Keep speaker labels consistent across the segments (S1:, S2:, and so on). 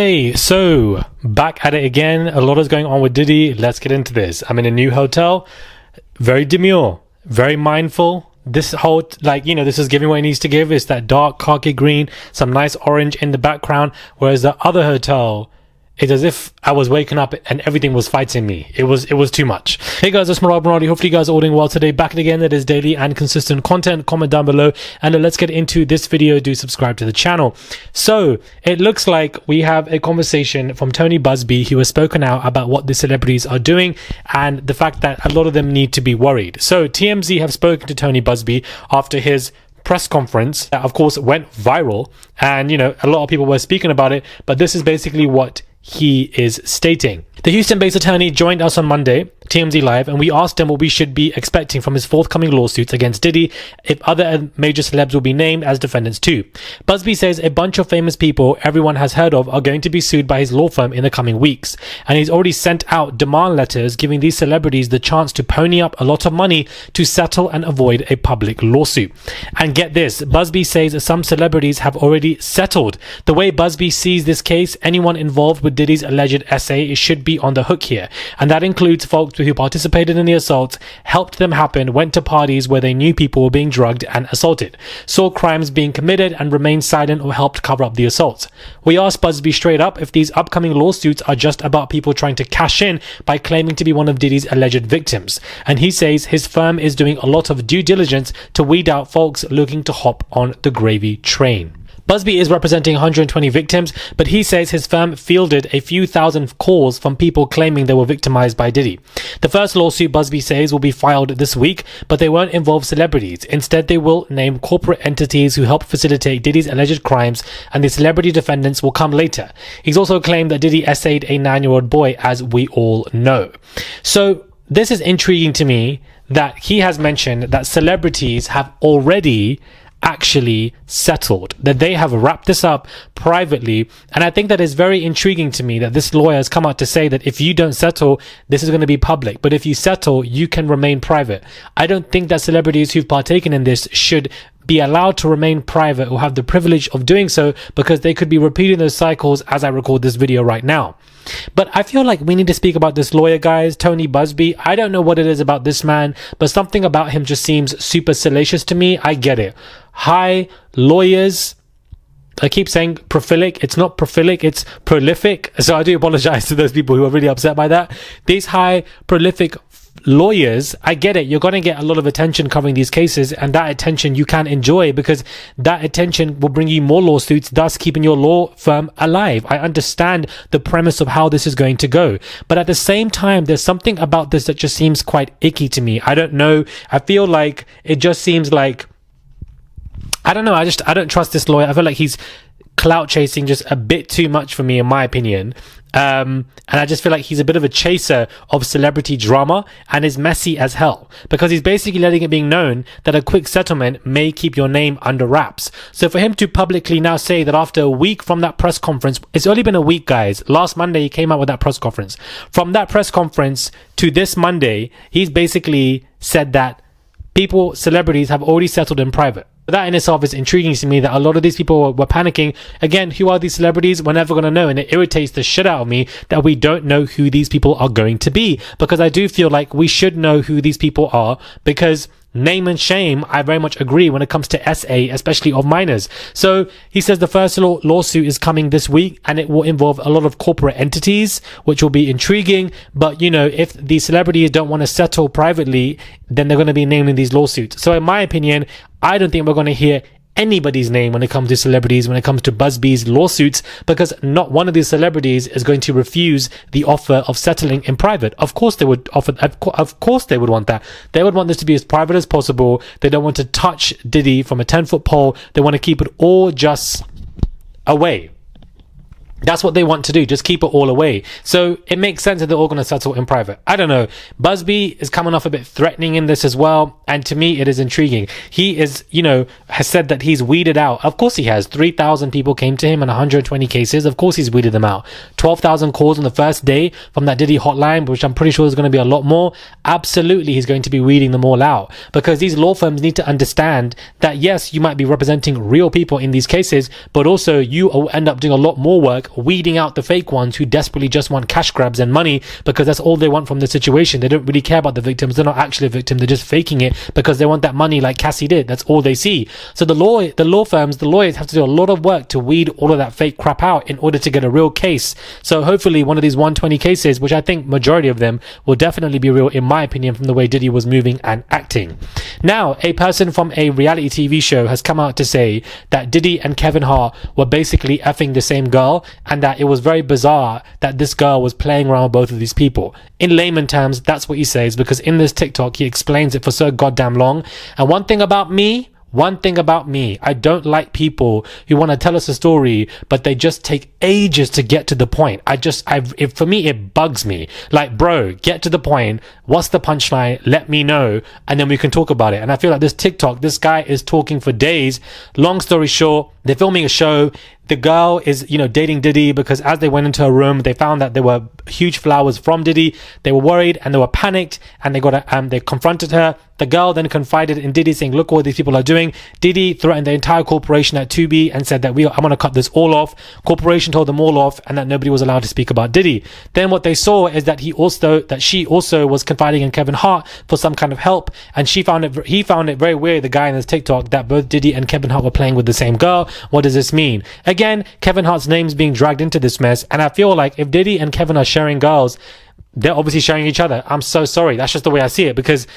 S1: Hey, so back at it again. A lot is going on with Diddy. Let's get into this. I'm in a new hotel. Very demure, very mindful. This whole, this is giving what it needs to give. It's that dark khaki green, some nice orange in the background. Whereas the other hotel, it's as if I was waking up and everything was fighting me. It was too much. Hey guys, it's Maradi. Hopefully you guys are all doing well today. Back again. It is daily and consistent content. Comment down below. And let's get into this video. Do subscribe to the channel. So it looks like we have a conversation from Tony Busby, who has spoken out about what the celebrities are doing and the fact that a lot of them need to be worried. So TMZ have spoken to Tony Busby after his press conference that of course went viral, and a lot of people were speaking about it, but this is basically what he is stating. The Houston-based attorney joined us on Monday, TMZ Live, and we asked him what we should be expecting from his forthcoming lawsuits against Diddy, if other major celebs will be named as defendants too. Busby says a bunch of famous people everyone has heard of are going to be sued by his law firm in the coming weeks, and he's already sent out demand letters giving these celebrities the chance to pony up a lot of money to settle and avoid a public lawsuit. And get this, Busby says some celebrities have already settled. The way Busby sees this case, anyone involved with Diddy's alleged essay should be on the hook here, and that includes folks who participated in the assaults, helped them happen, went to parties where they knew people were being drugged and assaulted, saw crimes being committed and remained silent or helped cover up the assaults. We asked Busby straight up if these upcoming lawsuits are just about people trying to cash in by claiming to be one of Diddy's alleged victims, and he says his firm is doing a lot of due diligence to weed out folks looking to hop on the gravy train. Busby is representing 120 victims, but he says his firm fielded a few thousand calls from people claiming they were victimized by Diddy. The first lawsuit, Busby says, will be filed this week, but they won't involve celebrities. Instead, they will name corporate entities who helped facilitate Diddy's alleged crimes, and the celebrity defendants will come later. He's also claimed that Diddy essayed a 9-year-old boy, as we all know. So this is intriguing to me that he has mentioned that celebrities have already actually settled, that they have wrapped this up privately. And I think that is very intriguing to me that this lawyer has come out to say that if you don't settle, this is going to be public, but if you settle, you can remain private. I don't think that celebrities who've partaken in this should be allowed to remain private or have the privilege of doing so, because they could be repeating those cycles as I record this video right now. But I feel like we need to speak about this lawyer, guys, Tony Busby. I don't know what it is about this man, but something about him just seems super salacious to me. I get it. Hi, lawyers. I keep saying prolific. It's not prolific, it's prolific. So I do apologize to those people who are really upset by that. These high prolific lawyers, I get it, you're going to get a lot of attention covering these cases, and that attention you can enjoy because that attention will bring you more lawsuits, thus keeping your law firm alive. I understand the premise of how this is going to go, but at the same time, there's something about this that just seems quite icky to me. I don't know, I feel like it just seems like, I don't know, I don't trust this lawyer. I feel like he's clout chasing just a bit too much for me, in my opinion. And I just feel like he's a bit of a chaser of celebrity drama and is messy as hell, because he's basically letting it be known that a quick settlement may keep your name under wraps. So for him to publicly now say that after a week from that press conference, it's only been a week, guys. Last Monday he came out with that press conference. From that press conference to this Monday, he's basically said that celebrities have already settled in private. That in itself is intriguing to me, that a lot of these people were panicking. Again, who are these celebrities? We're never going to know, and it irritates the shit out of me that we don't know who these people are going to be, because I do feel like we should know who these people are, because name and shame, I very much agree when it comes to SA, especially of minors. So he says the first lawsuit is coming this week, and it will involve a lot of corporate entities, which will be intriguing. But if the celebrities don't want to settle privately, then they're going to be naming these lawsuits. So in my opinion, I don't think we're going to hear anybody's name when it comes to celebrities, when it comes to Busby's lawsuits, because not one of these celebrities is going to refuse the offer of settling in private. Of course they would offer, of course they would want that. They would want this to be as private as possible. They don't want to touch Diddy from a 10-foot pole. They want to keep it all just away. That's what they want to do, just keep it all away. So it makes sense that they're all going to settle in private. I don't know. Busby is coming off a bit threatening in this as well, and to me it is intriguing. He is, has said that he's weeded out. Of course he has. 3,000 people came to him in 120 cases. Of course he's weeded them out. 12,000 calls on the first day from that Diddy hotline, which I'm pretty sure is going to be a lot more, absolutely he's going to be weeding them all out, because these law firms need to understand that yes, you might be representing real people in these cases, but also you will end up doing a lot more work weeding out the fake ones who desperately just want cash grabs and money, because that's all they want from the situation. They don't really care about the victims. They're not actually a victim. They're just faking it because they want that money, like Cassie did. That's all they see. So the law firms, the lawyers have to do a lot of work to weed all of that fake crap out in order to get a real case. So hopefully one of these 120 cases, which I think majority of them will definitely be real, in my opinion, from the way Diddy was moving and acting. Now, a person from a reality TV show has come out to say that Diddy and Kevin Hart were basically effing the same girl, and that it was very bizarre that this girl was playing around with both of these people. In layman terms, that's what he says, because in this TikTok, he explains it for so goddamn long. And one thing about me, I don't like people who want to tell us a story, but they just take ages to get to the point. For me, it bugs me. Like, bro, get to the point. What's the punchline? Let me know, and then we can talk about it. And I feel like this TikTok, this guy is talking for days. Long story short, they're filming a show. The girl is, dating Diddy, because as they went into her room, they found that there were huge flowers from Diddy. They were worried and they were panicked, and they confronted her. The girl then confided in Diddy, saying, look what these people are doing. Diddy threatened the entire corporation at Tubi and said that I'm going to cut this all off. Corporation told them all off, and that nobody was allowed to speak about Diddy. Then what they saw is that she also was confiding in Kevin Hart for some kind of help, and he found it very weird, the guy in this TikTok, that both Diddy and Kevin Hart were playing with the same girl. What does this mean? Again, Kevin Hart's name's being dragged into this mess, and I feel like if Diddy and Kevin are sharing girls, they're obviously sharing each other. I'm so sorry. That's just the way I see it, because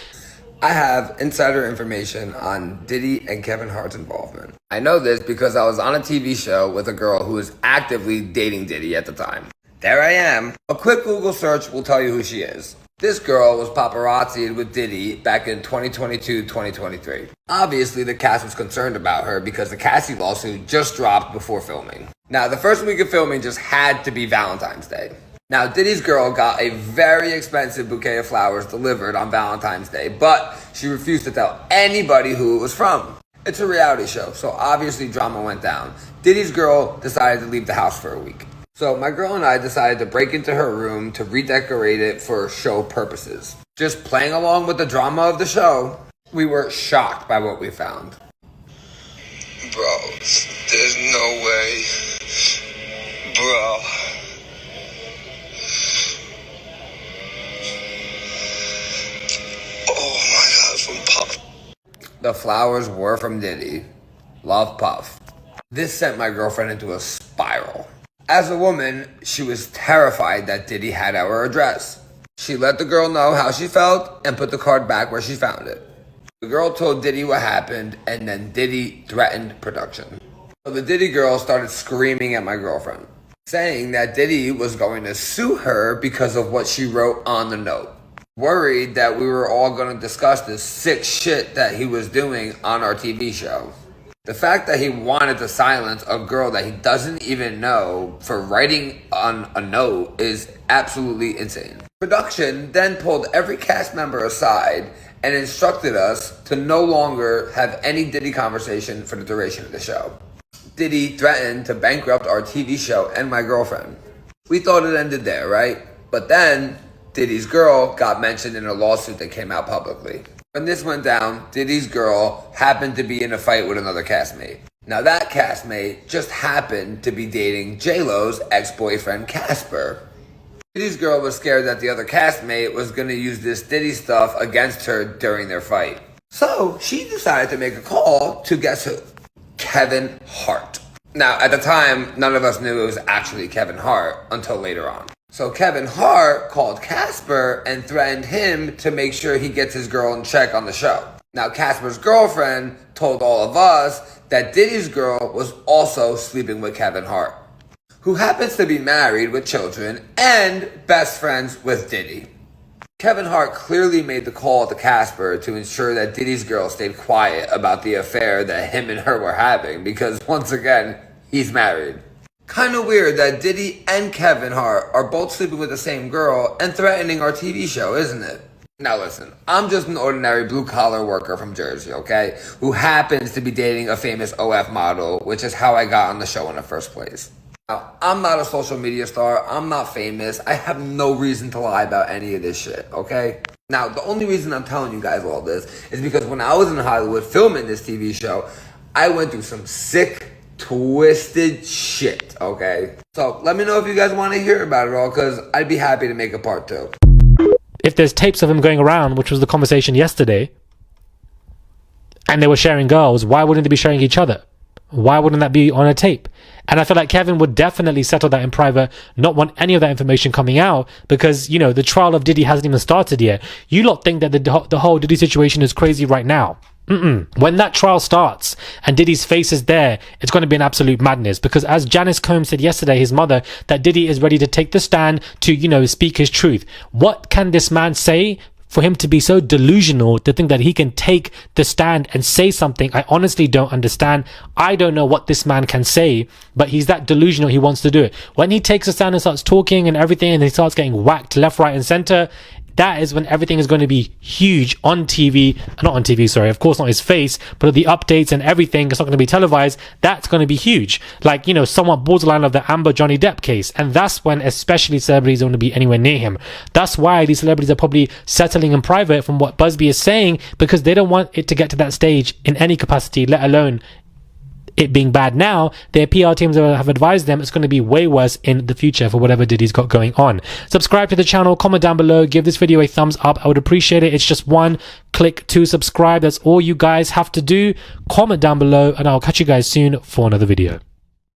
S2: I have insider information on Diddy and Kevin Hart's involvement. I know this because I was on a TV show with a girl who was actively dating Diddy at the time. There I am. A quick Google search will tell you who she is. This girl was paparazzi'd with Diddy back in 2022-2023. Obviously, the cast was concerned about her because the Cassie lawsuit just dropped before filming. Now, the first week of filming just had to be Valentine's Day. Now, Diddy's girl got a very expensive bouquet of flowers delivered on Valentine's Day, but she refused to tell anybody who it was from. It's a reality show, so obviously drama went down. Diddy's girl decided to leave the house for a week. So my girl and I decided to break into her room to redecorate it for show purposes. Just playing along with the drama of the show, we were shocked by what we found.
S3: Bro, there's no way. Bro. Oh my God, from Puff.
S2: The flowers were from Diddy. Love, Puff. This sent my girlfriend into a spiral. As a woman, she was terrified that Diddy had our address. She let the girl know how she felt and put the card back where she found it. The girl told Diddy what happened, and then Diddy threatened production. So the Diddy girl started screaming at my girlfriend, saying that Diddy was going to sue her because of what she wrote on the note. Worried that we were all going to discuss this sick shit that he was doing on our TV show. The fact that he wanted to silence a girl that he doesn't even know for writing on a note is absolutely insane. Production then pulled every cast member aside and instructed us to no longer have any Diddy conversation for the duration of the show. Diddy threatened to bankrupt our TV show and my girlfriend. We thought it ended there, right? But then Diddy's girl got mentioned in a lawsuit that came out publicly. When this went down, Diddy's girl happened to be in a fight with another castmate. Now that castmate just happened to be dating J-Lo's ex-boyfriend Casper. Diddy's girl was scared that the other castmate was going to use this Diddy stuff against her during their fight. So she decided to make a call to, guess who? Kevin Hart. Now at the time, none of us knew it was actually Kevin Hart until later on. So Kevin Hart called Casper and threatened him to make sure he gets his girl in check on the show. Now Casper's girlfriend told all of us that Diddy's girl was also sleeping with Kevin Hart, who happens to be married with children and best friends with Diddy. Kevin Hart clearly made the call to Casper to ensure that Diddy's girl stayed quiet about the affair that him and her were having, because once again, he's married. Kind of weird that Diddy and Kevin Hart are both sleeping with the same girl and threatening our TV show, isn't it? Now listen, I'm just an ordinary blue-collar worker from Jersey, okay? Who happens to be dating a famous OF model, which is how I got on the show in the first place. Now, I'm not a social media star. I'm not famous. I have no reason to lie about any of this shit, okay? Now, the only reason I'm telling you guys all this is because when I was in Hollywood filming this TV show, I went through some sick, twisted shit, okay? So let me know if you guys want to hear about it all, because I'd be happy to make a part 2.
S1: If there's tapes of him going around, which was the conversation yesterday, and they were sharing girls, why wouldn't they be sharing each other? Why wouldn't that be on a tape? And I feel like Kevin would definitely settle that in private, not want any of that information coming out, because, you know, the trial of Diddy hasn't even started yet. You lot think that the whole Diddy situation is crazy right now. When that trial starts and Diddy's face is there, it's going to be an absolute madness, because as Janice Combs said yesterday, his mother, that Diddy is ready to take the stand to, you know, speak his truth. What can this man say for him to be so delusional to think that he can take the stand and say something? I honestly don't understand. I don't know what this man can say, but he's that delusional. He wants to do it. When he takes a stand and starts talking and everything, and he starts getting whacked left, right, and center, that is when everything is going to be huge on TV. Not on TV, sorry. Of course, not his face, but the updates and everything. It's not going to be televised. That's going to be huge. Like, you know, somewhat borderline of the Amber Johnny Depp case. And that's when especially celebrities don't want to be anywhere near him. That's why these celebrities are probably settling in private, from what Busby is saying, because they don't want it to get to that stage in any capacity, let alone it being bad now. Their PR teams have advised them it's going to be way worse in the future for whatever Diddy's got going on. Subscribe to the channel, comment down below, give this video a thumbs up. I would appreciate it. It's just one click to subscribe. That's all you guys have to do. Comment down below, and I'll catch you guys soon for another video.